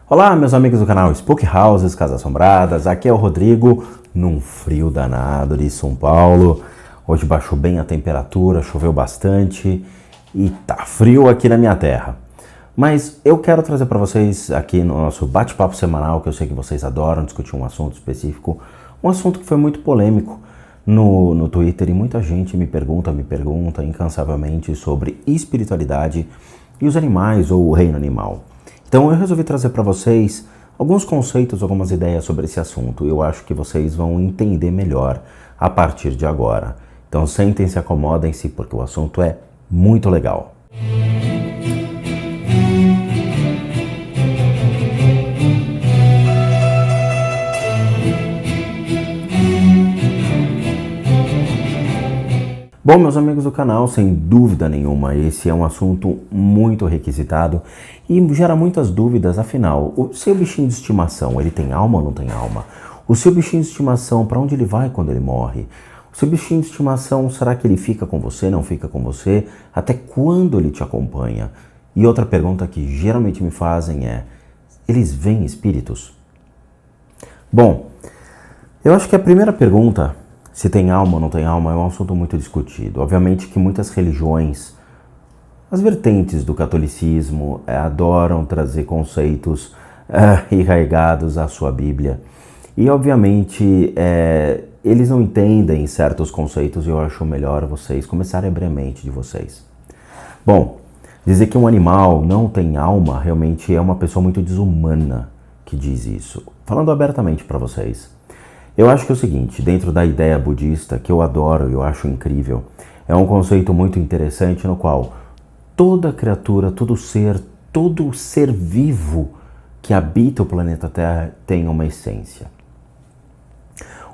Olá, meus amigos do canal Spook Houses, Casas Assombradas, aqui é o Rodrigo, num frio danado de São Paulo. Hoje baixou bem a temperatura, choveu bastante e tá frio aqui na minha terra. Mas eu quero trazer para vocês aqui no nosso bate-papo semanal, que eu sei que vocês adoram discutir um assunto específico, um assunto que foi muito polêmico no Twitter e muita gente me pergunta incansavelmente sobre espiritualidade e os animais ou o reino animal. Então eu resolvi trazer para vocês alguns conceitos, algumas ideias sobre esse assunto. Eu acho que vocês vão entender melhor a partir de agora. Então sentem-se, acomodem-se, porque o assunto é muito legal. Bom, meus amigos do canal, sem dúvida nenhuma, esse é um assunto muito requisitado e gera muitas dúvidas. Afinal, o seu bichinho de estimação, ele tem alma ou não tem alma? O seu bichinho de estimação, para onde ele vai quando ele morre? O seu bichinho de estimação, será que ele fica com você, não fica com você? Até quando ele te acompanha? E outra pergunta que geralmente me fazem é, eles veem espíritos? Bom, eu acho que a primeira pergunta, se tem alma ou não tem alma, é um assunto muito discutido. Obviamente que muitas religiões, as vertentes do catolicismo, adoram trazer conceitos irraigados à sua Bíblia. E obviamente eles não entendem certos conceitos e eu acho melhor vocês começarem a abrir a mente de vocês. Bom, dizer que um animal não tem alma realmente é uma pessoa muito desumana que diz isso. Falando abertamente para vocês. Eu acho que é o seguinte, dentro da ideia budista, que eu adoro e eu acho incrível, é um conceito muito interessante no qual toda criatura, todo ser vivo que habita o planeta Terra tem uma essência.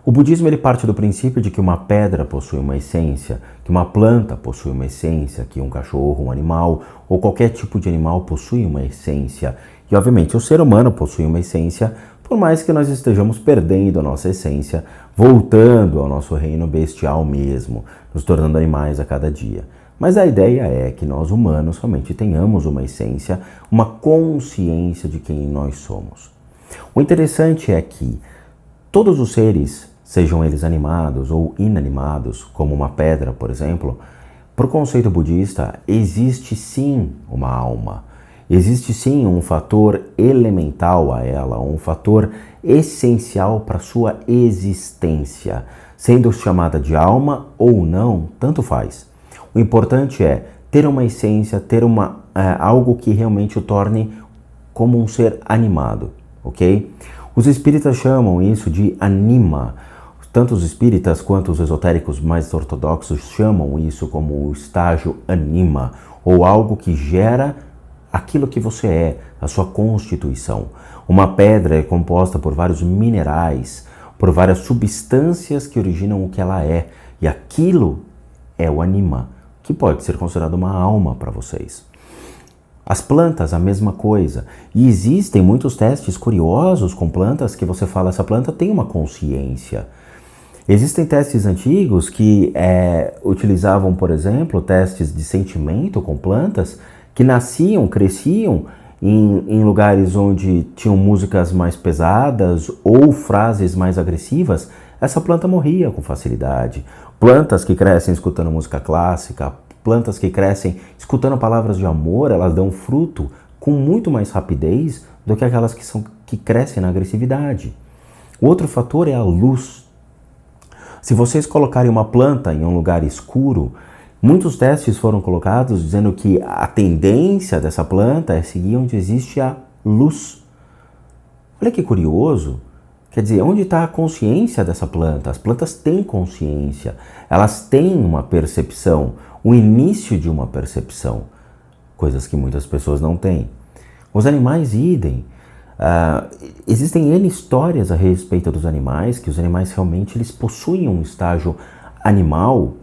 O budismo ele parte do princípio de que uma pedra possui uma essência, que uma planta possui uma essência, que um cachorro, um animal ou qualquer tipo de animal possui uma essência. E obviamente o ser humano possui uma essência, por mais que nós estejamos perdendo a nossa essência, voltando ao nosso reino bestial mesmo, nos tornando animais a cada dia. Mas a ideia é que nós humanos realmente tenhamos uma essência, uma consciência de quem nós somos. O interessante é que todos os seres, sejam eles animados ou inanimados, como uma pedra, por exemplo, para o conceito budista, existe sim uma alma. Existe sim um fator elemental a ela, um fator essencial para sua existência. Sendo chamada de alma ou não, tanto faz. O importante é ter uma essência, ter algo que realmente o torne como um ser animado, ok? Os espíritas chamam isso de anima. Tanto os espíritas quanto os esotéricos mais ortodoxos chamam isso como o estágio anima, ou algo que gera aquilo que você é, a sua constituição. Uma pedra é composta por vários minerais, por várias substâncias que originam o que ela é, e aquilo é o anima, que pode ser considerado uma alma para vocês. As plantas, a mesma coisa. E existem muitos testes curiosos com plantas que você fala, essa planta tem uma consciência. Existem testes antigos que utilizavam, por exemplo, testes de sentimento com plantas que nasciam, cresciam em lugares onde tinham músicas mais pesadas ou frases mais agressivas. Essa planta morria com facilidade. Plantas que crescem escutando música clássica, plantas que crescem escutando palavras de amor, elas dão fruto com muito mais rapidez do que aquelas que crescem na agressividade. O outro fator é a luz. Se vocês colocarem uma planta em um lugar escuro, muitos testes foram colocados dizendo que a tendência dessa planta é seguir onde existe a luz. Olha que curioso. Quer dizer, onde está a consciência dessa planta? As plantas têm consciência, elas têm uma percepção, o início de uma percepção, coisas que muitas pessoas não têm. Os animais idem. Existem N histórias a respeito dos animais, que os animais realmente eles possuem um estágio animal,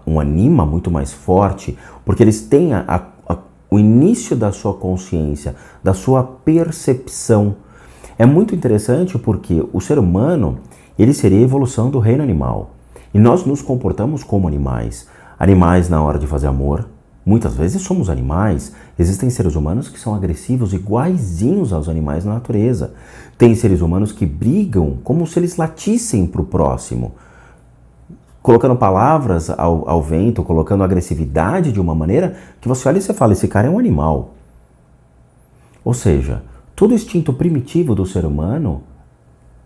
um anima muito mais forte, porque eles têm o início da sua consciência, da sua percepção. É muito interessante porque o ser humano, ele seria a evolução do reino animal. E nós nos comportamos como animais. Animais na hora de fazer amor, Muitas vezes somos animais. Existem seres humanos que são agressivos iguaizinhos aos animais na natureza. Tem seres humanos que brigam como se eles latissem para o próximo, colocando palavras ao vento, colocando agressividade de uma maneira que você olha e você fala, esse cara é um animal. Ou seja, todo instinto primitivo do ser humano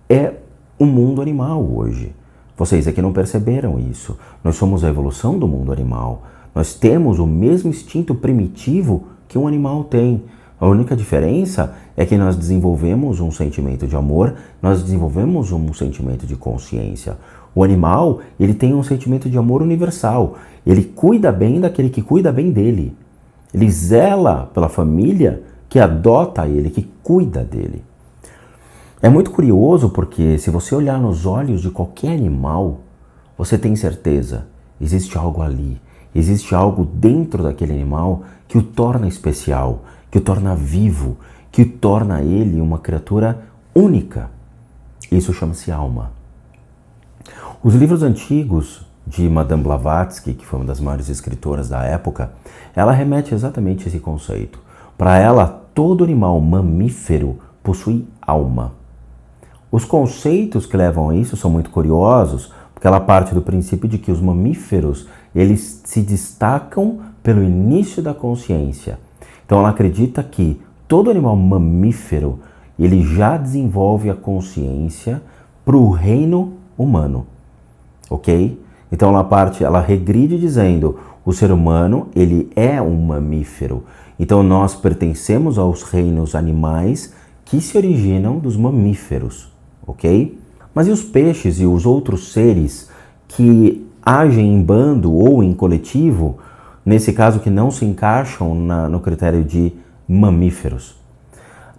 é o mundo animal hoje. Vocês aqui não perceberam isso. Nós somos a evolução do mundo animal. Nós temos o mesmo instinto primitivo que um animal tem. A única diferença é que nós desenvolvemos um sentimento de amor, nós desenvolvemos um sentimento de consciência. O animal, ele tem um sentimento de amor universal. Ele cuida bem daquele que cuida bem dele. Ele zela pela família que adota ele, que cuida dele. É muito curioso porque se você olhar nos olhos de qualquer animal, você tem certeza, existe algo ali, existe algo dentro daquele animal que o torna especial, que o torna vivo, que o torna ele uma criatura única. Isso chama-se alma. Os livros antigos de Madame Blavatsky, que foi uma das maiores escritoras da época, ela remete exatamente a esse conceito. Para ela, todo animal mamífero possui alma. Os conceitos que levam a isso são muito curiosos, porque ela parte do princípio de que os mamíferos, eles se destacam pelo início da consciência. Então ela acredita que todo animal mamífero, ele já desenvolve a consciência para o reino humano, ok? Então ela regride dizendo, o ser humano, ele é um mamífero. Então nós pertencemos aos reinos animais que se originam dos mamíferos, ok? Mas e os peixes e os outros seres que agem em bando ou em coletivo, nesse caso que não se encaixam no critério de mamíferos?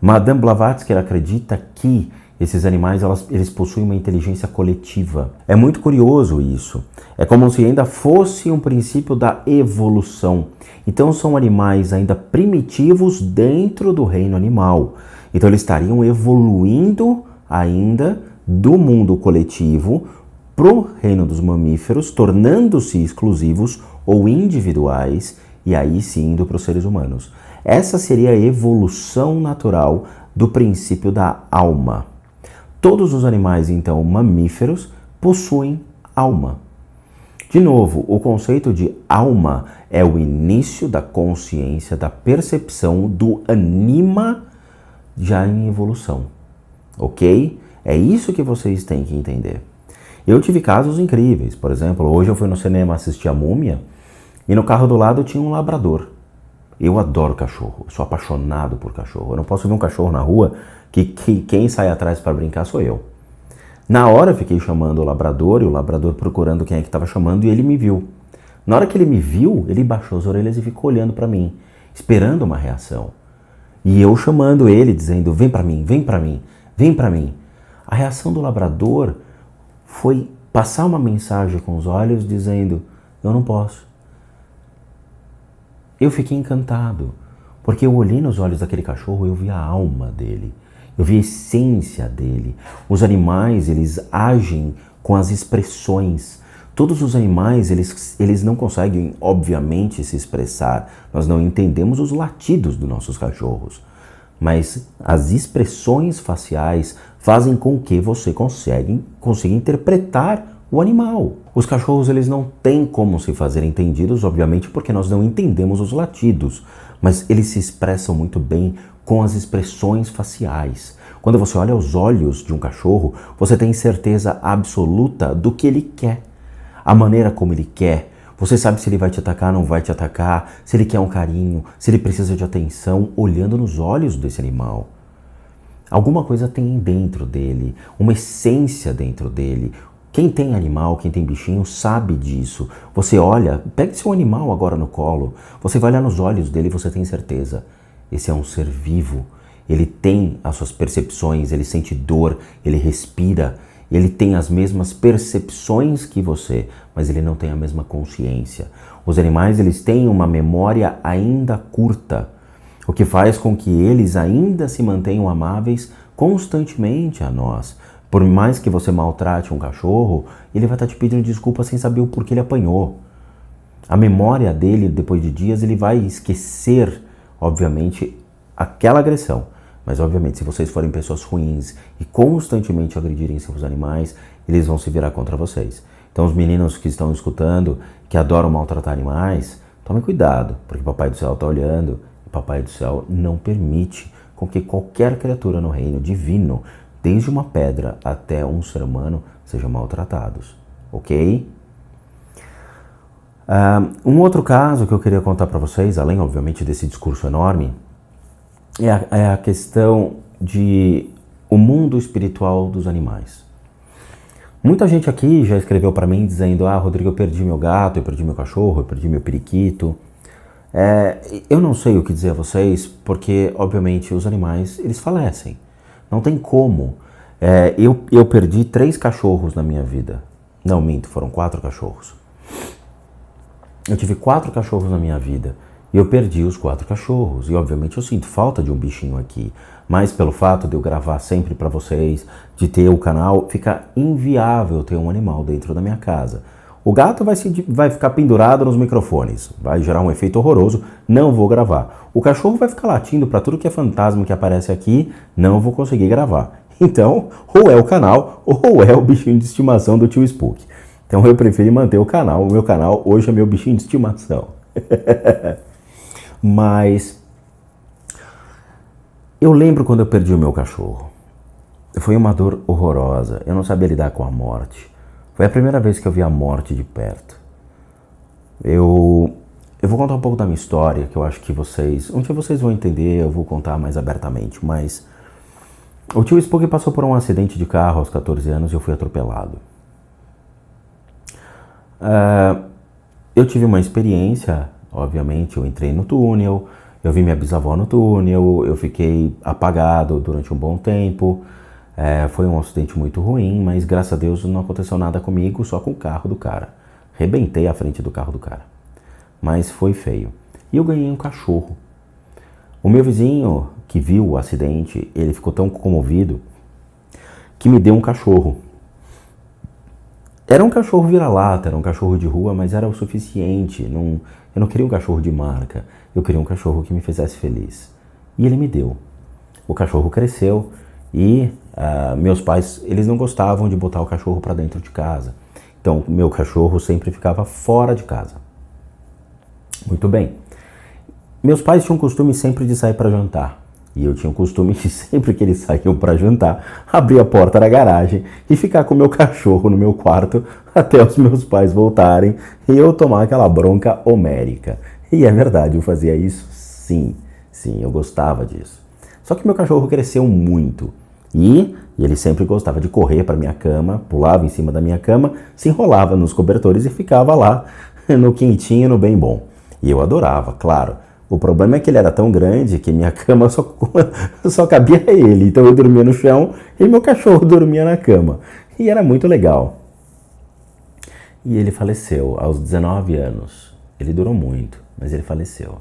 Madame Blavatsky acredita que esses animais eles possuem uma inteligência coletiva. É muito curioso isso. É como se ainda fosse um princípio da evolução. Então são animais ainda primitivos dentro do reino animal. Então eles estariam evoluindo ainda do mundo coletivo para o reino dos mamíferos, tornando-se exclusivos ou individuais e aí sim indo para os seres humanos. Essa seria a evolução natural do princípio da alma. Todos os animais, então, mamíferos, possuem alma. De novo, o conceito de alma é o início da consciência, da percepção do anima já em evolução. Ok? É isso que vocês têm que entender. Eu tive casos incríveis. Por exemplo, hoje eu fui no cinema assistir a Múmia e no carro do lado tinha um labrador. Eu adoro cachorro, eu sou apaixonado por cachorro. Eu não posso ver um cachorro na rua que quem sai atrás para brincar sou eu. Na hora eu fiquei chamando o labrador e o labrador procurando quem é que estava chamando e ele me viu. Na hora que ele me viu, ele baixou as orelhas e ficou olhando para mim, esperando uma reação. E eu chamando ele, dizendo, vem para mim, vem para mim, vem para mim. A reação do labrador foi passar uma mensagem com os olhos dizendo, eu não posso. Eu fiquei encantado, porque eu olhei nos olhos daquele cachorro e eu vi a alma dele, eu vi a essência dele. Os animais, eles agem com as expressões. Todos os animais, eles não conseguem, obviamente, se expressar. Nós não entendemos os latidos dos nossos cachorros. Mas as expressões faciais fazem com que você consiga interpretar o animal. Os cachorros, eles não têm como se fazer entendidos, obviamente, porque nós não entendemos os latidos, mas eles se expressam muito bem com as expressões faciais. Quando você olha os olhos de um cachorro, você tem certeza absoluta do que ele quer, a maneira como ele quer. Você sabe se ele vai te atacar, não vai te atacar, se ele quer um carinho, se ele precisa de atenção, olhando nos olhos desse animal. Alguma coisa tem dentro dele, uma essência dentro dele. Quem tem animal, quem tem bichinho, sabe disso. Você olha, pega seu animal agora no colo, você vai olhar nos olhos dele e você tem certeza. Esse é um ser vivo, ele tem as suas percepções, ele sente dor, ele respira, ele tem as mesmas percepções que você, mas ele não tem a mesma consciência. Os animais, eles têm uma memória ainda curta, o que faz com que eles ainda se mantenham amáveis constantemente a nós. Por mais que você maltrate um cachorro, ele vai estar te pedindo desculpa sem saber o porquê ele apanhou. A memória dele, depois de dias, ele vai esquecer, obviamente, aquela agressão. Mas, obviamente, se vocês forem pessoas ruins e constantemente agredirem seus animais, eles vão se virar contra vocês. Então, os meninos que estão escutando, que adoram maltratar animais, tomem cuidado, porque o Papai do Céu está olhando e o Papai do Céu não permite com que qualquer criatura no reino divino, desde uma pedra até um ser humano, sejam maltratados. Ok? Um outro caso que eu queria contar para vocês, além, obviamente, desse discurso enorme, é a questão de o mundo espiritual dos animais. Muita gente aqui já escreveu para mim dizendo: Rodrigo, eu perdi meu gato, eu perdi meu cachorro, eu perdi meu periquito. Eu não sei o que dizer a vocês, porque, obviamente, os animais, eles falecem. Não tem como. Eu perdi 3 cachorros na minha vida. Não, minto, foram 4 cachorros. Eu tive 4 cachorros na minha vida e eu perdi os 4 cachorros. E, obviamente, eu sinto falta de um bichinho aqui. Mas pelo fato de eu gravar sempre para vocês, de ter o canal, fica inviável ter um animal dentro da minha casa. O gato vai ficar pendurado nos microfones, vai gerar um efeito horroroso, não vou gravar. O cachorro vai ficar latindo para tudo que é fantasma que aparece aqui, não vou conseguir gravar. Então, ou é o canal, ou é o bichinho de estimação do tio Spook. Então eu preferi manter o canal. O meu canal hoje é meu bichinho de estimação. Mas eu lembro quando eu perdi o meu cachorro. Foi uma dor horrorosa. Eu não sabia lidar com a morte. Foi a primeira vez que eu vi a morte de perto. Eu vou contar um pouco da minha história, que eu acho que um dia vocês vão entender, eu vou contar mais abertamente. Mas o tio Spook passou por um acidente de carro aos 14 anos e eu fui atropelado. Eu tive uma experiência, obviamente, eu entrei no túnel, eu vi minha bisavó no túnel, eu fiquei apagado durante um bom tempo. Foi um acidente muito ruim, mas graças a Deus não aconteceu nada comigo, só com o carro do cara. Rebentei a frente do carro do cara, mas foi feio. E eu ganhei um cachorro. O meu vizinho que viu o acidente, ele ficou tão comovido que me deu um cachorro. Era um cachorro vira-lata, era um cachorro de rua, mas era o suficiente. Eu não queria um cachorro de marca, eu queria um cachorro que me fizesse feliz. E ele me deu. O cachorro cresceu e meus pais, eles não gostavam de botar o cachorro para dentro de casa. Então, meu cachorro sempre ficava fora de casa. Muito bem. Meus pais tinham o costume sempre de sair para jantar. E eu tinha o costume de, sempre que eles saíam para jantar, abrir a porta da garagem e ficar com o meu cachorro no meu quarto até os meus pais voltarem e eu tomar aquela bronca homérica. E é verdade, eu fazia isso sim, eu gostava disso. Só que meu cachorro cresceu muito e ele sempre gostava de correr para minha cama, pulava em cima da minha cama, se enrolava nos cobertores e ficava lá no quentinho, no bem bom. E eu adorava, claro. O problema é que ele era tão grande que minha cama só cabia ele. Então eu dormia no chão e meu cachorro dormia na cama. E era muito legal. E ele faleceu aos 19 anos. Ele durou muito, mas ele faleceu.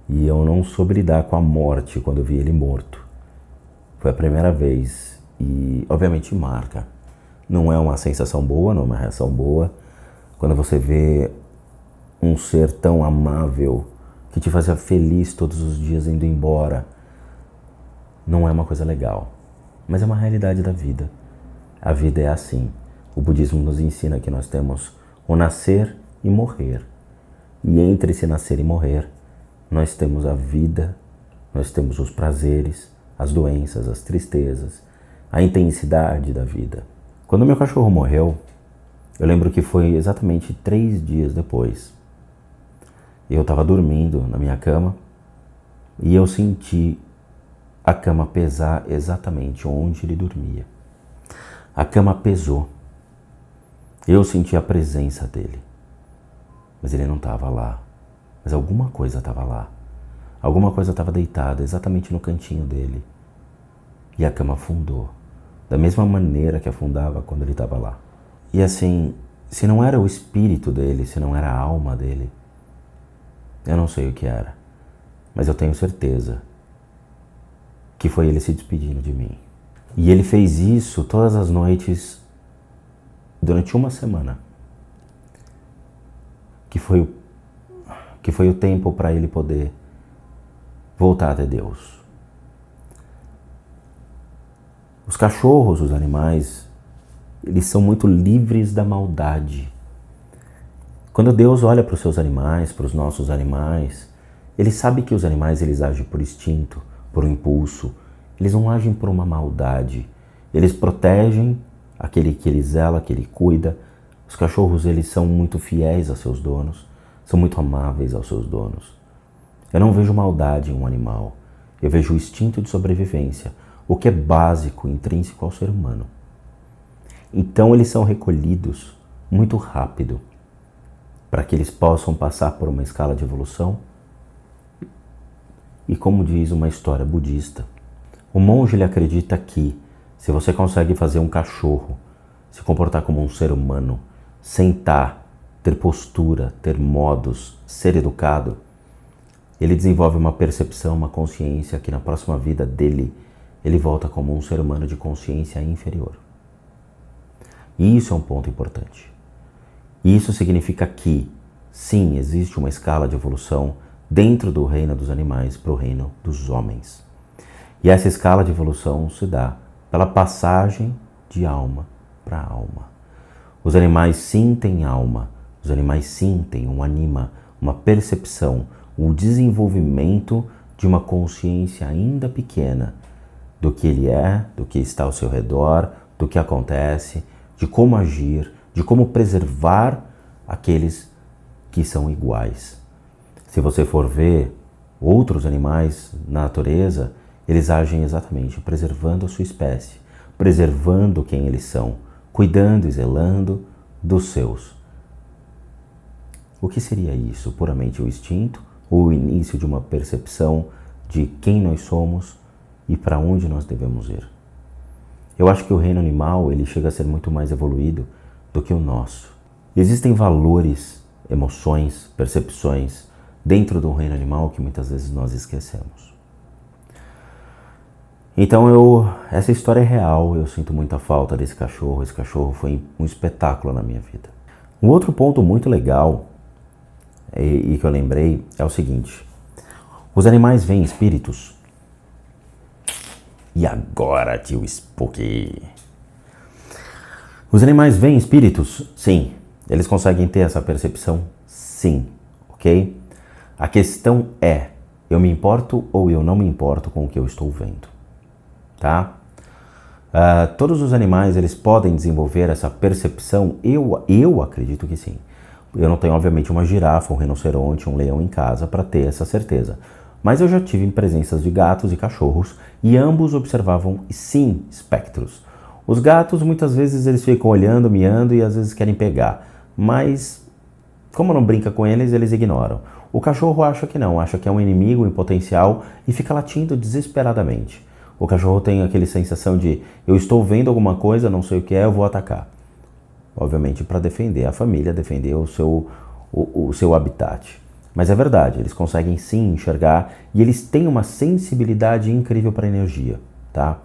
E eu não soube lidar com a morte quando eu vi ele morto. Foi a primeira vez. E obviamente marca. Não é uma sensação boa, não é uma reação boa. Quando você vê um ser tão amável que te fazia feliz todos os dias indo embora, não é uma coisa legal, mas é uma realidade da vida. A vida é assim. O budismo nos ensina que nós temos o nascer e morrer. E entre esse nascer e morrer, nós temos a vida, nós temos os prazeres, as doenças, as tristezas, a intensidade da vida. Quando meu cachorro morreu, eu lembro que foi exatamente 3 dias depois. Eu estava dormindo na minha cama e eu senti a cama pesar exatamente onde ele dormia. A cama pesou. Eu senti a presença dele. Mas ele não estava lá. Mas alguma coisa estava lá. Alguma coisa estava deitada exatamente no cantinho dele. E a cama afundou. Da mesma maneira que afundava quando ele estava lá. E assim, se não era o espírito dele, se não era a alma dele, eu não sei o que era, mas eu tenho certeza que foi ele se despedindo de mim. E ele fez isso todas as noites durante uma semana. que foi o tempo para ele poder voltar até Deus. Os cachorros, os animais, eles são muito livres da maldade. Quando Deus olha para os seus animais, para os nossos animais, Ele sabe que os animais eles agem por instinto, por um impulso. Eles não agem por uma maldade. Eles protegem aquele que ele zela, que ele cuida. Os cachorros eles são muito fiéis aos seus donos, são muito amáveis aos seus donos. Eu não vejo maldade em um animal. Eu vejo o instinto de sobrevivência, o que é básico, intrínseco ao ser humano. Então eles são recolhidos muito rápido, para que eles possam passar por uma escala de evolução. E como diz uma história budista, o monge ele acredita que se você consegue fazer um cachorro se comportar como um ser humano, sentar, ter postura, ter modos, ser educado, ele desenvolve uma percepção, uma consciência que na próxima vida dele, ele volta como um ser humano de consciência inferior. E isso é um ponto importante. Isso significa que, sim, existe uma escala de evolução dentro do reino dos animais para o reino dos homens. E essa escala de evolução se dá pela passagem de alma para alma. Os animais sim têm alma, os animais sim têm um anima, uma percepção, o desenvolvimento de uma consciência ainda pequena do que ele é, do que está ao seu redor, do que acontece, de como agir, de como preservar aqueles que são iguais. Se você for ver outros animais na natureza, eles agem exatamente preservando a sua espécie, preservando quem eles são, cuidando e zelando dos seus. O que seria isso? Puramente o instinto ou o início de uma percepção de quem nós somos e para onde nós devemos ir? Eu acho que o reino animal ele chega a ser muito mais evoluído do que o nosso. Existem valores, emoções, percepções dentro do reino animal que muitas vezes nós esquecemos. Então essa história é real, eu sinto muita falta desse cachorro. Esse cachorro foi um espetáculo na minha vida. Um outro ponto muito legal e que eu lembrei é o seguinte: os animais veem espíritos. E agora, tio Spooky? Os animais veem espíritos? Sim. Eles conseguem ter essa percepção? Sim. Ok? A questão é, eu me importo ou eu não me importo com o que eu estou vendo? Tá? Todos os animais, eles podem desenvolver essa percepção? Eu acredito que sim. Eu não tenho, obviamente, uma girafa, um rinoceronte, um leão em casa para ter essa certeza. Mas eu já tive presenças de gatos e cachorros e ambos observavam, sim, espectros. Os gatos, muitas vezes, eles ficam olhando, miando e às vezes querem pegar. Mas, como não brinca com eles, eles ignoram. O cachorro acha que não, acha que é um inimigo em potencial e fica latindo desesperadamente. O cachorro tem aquela sensação de, eu estou vendo alguma coisa, não sei o que é, eu vou atacar. Obviamente para defender a família, defender o seu habitat. Mas é verdade, eles conseguem sim enxergar e eles têm uma sensibilidade incrível para a energia, tá?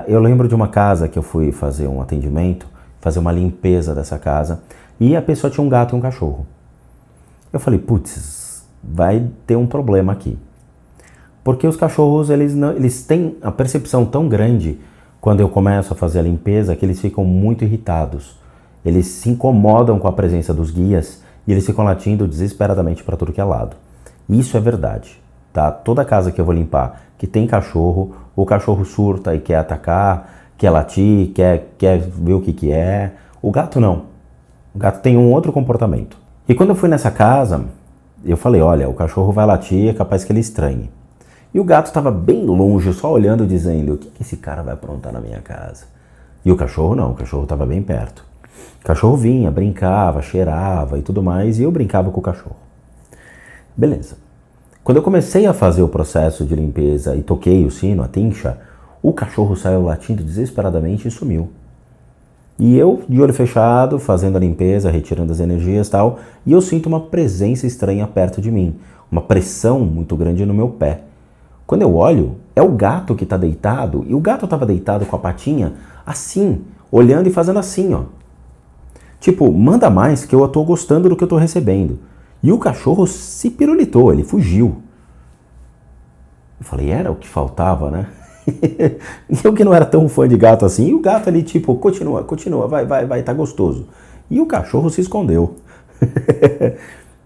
Eu lembro de uma casa que eu fui fazer um atendimento, fazer uma limpeza dessa casa, e a pessoa tinha um gato e um cachorro. Eu falei, putz, vai ter um problema aqui. Porque os cachorros, eles têm a percepção tão grande quando eu começo a fazer a limpeza que eles ficam muito irritados. Eles se incomodam com a presença dos guias e eles ficam latindo desesperadamente para tudo que é lado. Isso é verdade, tá? Toda casa que eu vou limpar que tem cachorro, o cachorro surta e quer atacar, quer latir, quer ver o que é. O gato não. O gato tem um outro comportamento. E quando eu fui nessa casa, eu falei, olha, o cachorro vai latir, é capaz que ele estranhe. E o gato estava bem longe, só olhando, dizendo, o que esse cara vai aprontar na minha casa? E o cachorro não, o cachorro estava bem perto. O cachorro vinha, brincava, cheirava e tudo mais, e eu brincava com o cachorro. Beleza. Quando eu comecei a fazer o processo de limpeza e toquei o sino, a tincha, o cachorro saiu latindo desesperadamente e sumiu. E eu, de olho fechado, fazendo a limpeza, retirando as energias e tal, e eu sinto uma presença estranha perto de mim, uma pressão muito grande no meu pé. Quando eu olho, é o gato que está deitado, e o gato estava deitado com a patinha assim, olhando e fazendo assim, ó. Tipo, manda mais que eu tô gostando do que eu tô recebendo. E o cachorro se pirulitou, ele fugiu. Eu falei, era o que faltava, né? Eu que não era tão fã de gato assim, e o gato ali tipo, continua, vai, tá gostoso. E o cachorro se escondeu.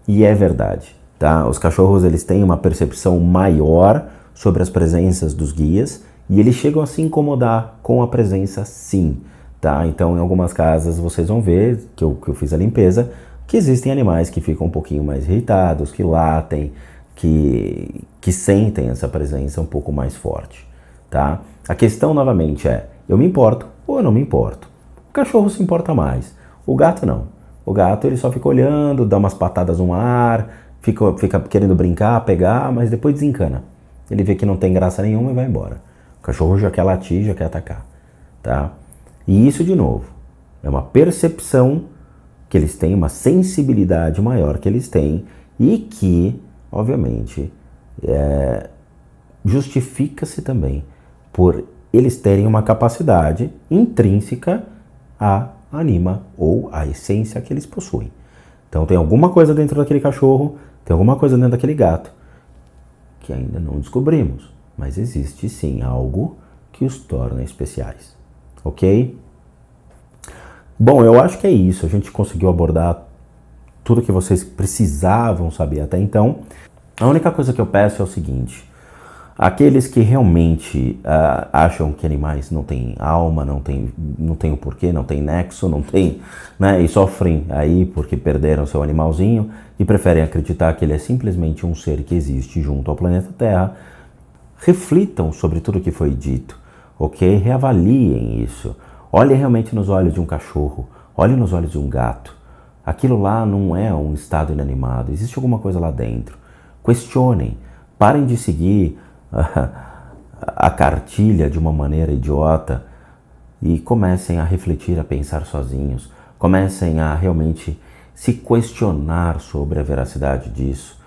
E é verdade, tá? Os cachorros, eles têm uma percepção maior sobre as presenças dos guias e eles chegam a se incomodar com a presença sim, tá? Então, em algumas casas vocês vão ver que eu fiz a limpeza, que existem animais que ficam um pouquinho mais irritados, que latem, que sentem essa presença um pouco mais forte, tá? A questão, novamente, é, eu me importo ou eu não me importo? O cachorro se importa mais, o gato não. O gato, ele só fica olhando, dá umas patadas no ar, fica querendo brincar, pegar, mas depois desencana. Ele vê que não tem graça nenhuma e vai embora. O cachorro já quer latir, já quer atacar, tá? E isso, de novo, é uma percepção que eles têm, uma sensibilidade maior que eles têm e que, obviamente, justifica-se também por eles terem uma capacidade intrínseca a anima ou a essência que eles possuem. Então tem alguma coisa dentro daquele cachorro, tem alguma coisa dentro daquele gato que ainda não descobrimos, mas existe sim algo que os torna especiais, ok? Bom, eu acho que é isso, a gente conseguiu abordar tudo que vocês precisavam saber até então. A única coisa que eu peço é o seguinte: aqueles que realmente acham que animais não têm alma, não tem o porquê, não tem nexo, não tem, né, e sofrem aí porque perderam seu animalzinho e preferem acreditar que ele é simplesmente um ser que existe junto ao planeta Terra, reflitam sobre tudo que foi dito, ok? Reavaliem isso. Olhem realmente nos olhos de um cachorro, olhem nos olhos de um gato. Aquilo lá não é um estado inanimado, existe alguma coisa lá dentro. Questionem, parem de seguir a cartilha de uma maneira idiota e comecem a refletir, a pensar sozinhos, comecem a realmente se questionar sobre a veracidade disso.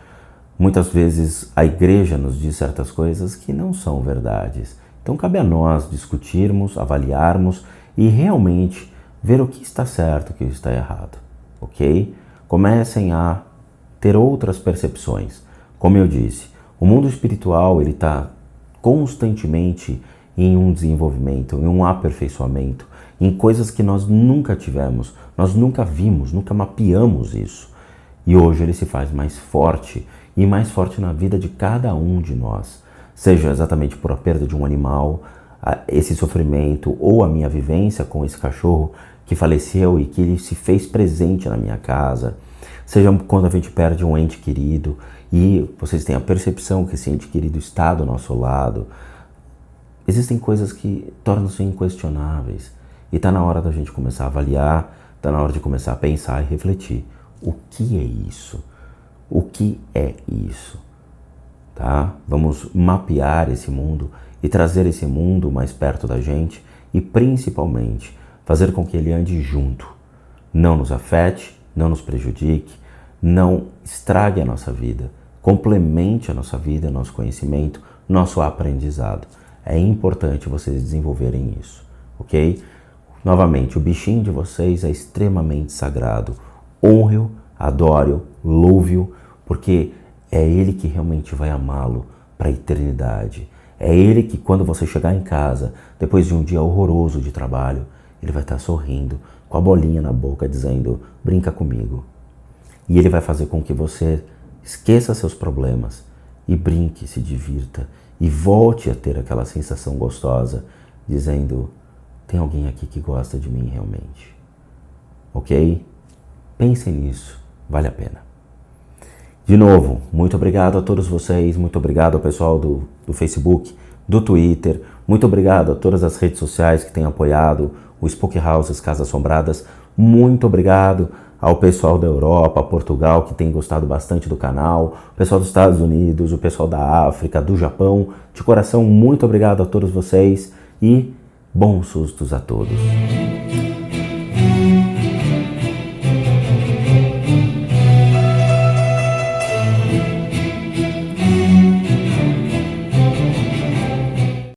Muitas vezes a igreja nos diz certas coisas que não são verdades. Então cabe a nós discutirmos, avaliarmos e realmente ver o que está certo e o que está errado, ok? Comecem a ter outras percepções. Como eu disse, o mundo espiritual ele está constantemente em um desenvolvimento, em um aperfeiçoamento, em coisas que nós nunca tivemos, nós nunca vimos, nunca mapeamos isso. E hoje ele se faz mais forte e mais forte na vida de cada um de nós, seja exatamente por a perda de um animal, esse sofrimento ou a minha vivência com esse cachorro que faleceu e que ele se fez presente na minha casa, seja quando a gente perde um ente querido e vocês têm a percepção que esse ente querido está do nosso lado. Existem coisas que tornam-se inquestionáveis e está na hora da gente começar a avaliar, está na hora de começar a pensar e refletir. O que é isso? O que é isso? Tá? Vamos mapear esse mundo e trazer esse mundo mais perto da gente e principalmente fazer com que ele ande junto. Não nos afete, não nos prejudique, não estrague a nossa vida, complemente a nossa vida, nosso conhecimento, nosso aprendizado. É importante vocês desenvolverem isso, ok? Novamente, o bichinho de vocês é extremamente sagrado. Honre-o, adore-o, louve-o, porque é ele que realmente vai amá-lo para a eternidade. É ele que, quando você chegar em casa, depois de um dia horroroso de trabalho, ele vai estar sorrindo, com a bolinha na boca, dizendo, brinca comigo. E ele vai fazer com que você esqueça seus problemas e brinque, se divirta e volte a ter aquela sensação gostosa, dizendo, tem alguém aqui que gosta de mim realmente. Ok? Pensem nisso, vale a pena. De novo, muito obrigado a todos vocês, muito obrigado ao pessoal do Facebook, do Twitter, muito obrigado a todas as redes sociais que têm apoiado o Spook House, as Casas Assombradas, muito obrigado ao pessoal da Europa, Portugal, que tem gostado bastante do canal, o pessoal dos Estados Unidos, o pessoal da África, do Japão, de coração, muito obrigado a todos vocês e bons sustos a todos.